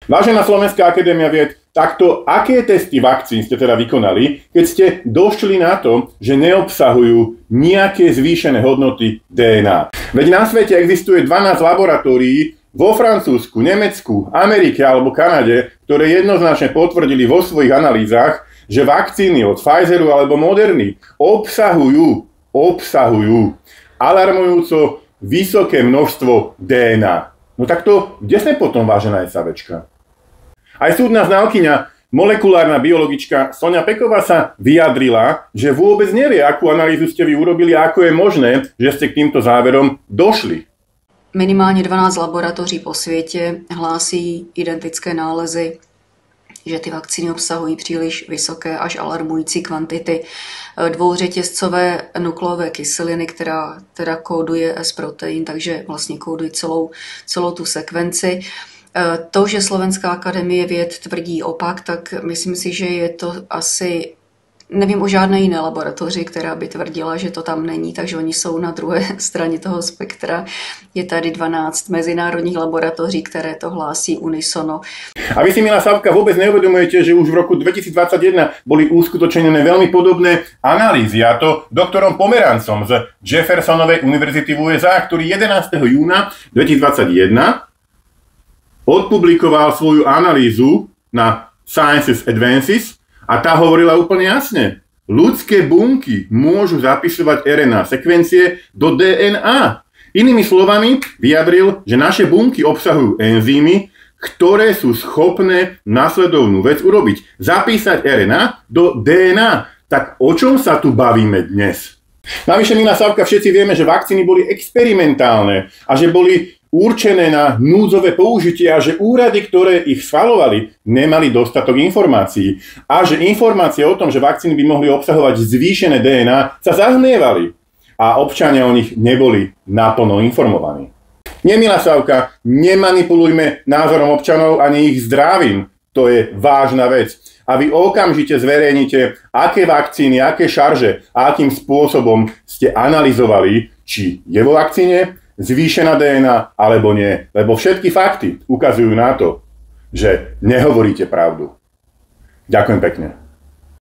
Vážená Slovenská akadémia vied, takto aké testy vakcín ste teda vykonali, keď ste došli na to, že neobsahujú nejaké zvýšené hodnoty DNA? Veď na svete existuje 12 laboratórií vo Francúzsku, Nemecku, Amerike alebo Kanade, ktoré jednoznačne potvrdili vo svojich analýzach, že vakcíny od Pfizeru alebo Moderny obsahujú alarmujúco vysoké množstvo DNA. No tak to, kde sme potom, vážená SAVčka? Aj súdna znalkyňa, molekulárna biologička Soňa Peková sa vyjadrila, že vôbec nevie, akú analýzu ste vy urobili a ako je možné, že ste k týmto záverom došli. Minimálně 12 laboratoří po světě hlásí identické nálezy, že ty vakcíny obsahují příliš vysoké až alarmující kvantity dvouřetězcové nukleové kyseliny, která teda kóduje S-protein, takže vlastně kóduje celou tu sekvenci. To, že Slovenská akademie věd tvrdí opak, tak myslím si, že je to asi, nevím o žádné jiné laboratoři, která by tvrdila, že to tam není, takže oni jsou na druhé straně toho spektra. Je tady 12 mezinárodních laboratoří, které to hlásí unisono. A vy si, milá Savka, vôbec neuvedomujete, že už v roku 2021 boli uskutočnené veľmi podobné analýzy, a to doktorom Pomerancom z Jeffersonovej univerzity v USA, ktorý 11. júna 2021 odpublikoval svoju analýzu na Sciences Advances a tá hovorila úplne jasne. Ľudské bunky môžu zapisovať RNA sekvencie do DNA. Inými slovami vyjadril, že naše bunky obsahujú enzymy, ktoré sú schopné nasledovnú vec urobiť. Zapísať RNA do DNA. Tak o čom sa tu bavíme dnes? Navyše, milá Savka, všetci vieme, že vakcíny boli experimentálne a že boli určené na núdzové použitie a že úrady, ktoré ich schvaľovali, nemali dostatok informácií a že informácie o tom, že vakcíny by mohli obsahovať zvýšené DNA, sa zahmlievali a občania o nich neboli naplno informovaní. Nie, milá Savka, nemanipulujme názorom občanov ani ich zdravím. To je vážna vec. A vy okamžite zverejnite, aké vakcíny, aké šarže a akým spôsobom ste analyzovali, či je vo vakcíne zvýšená DNA alebo nie. Lebo všetky fakty ukazujú na to, že nehovoríte pravdu. Ďakujem pekne.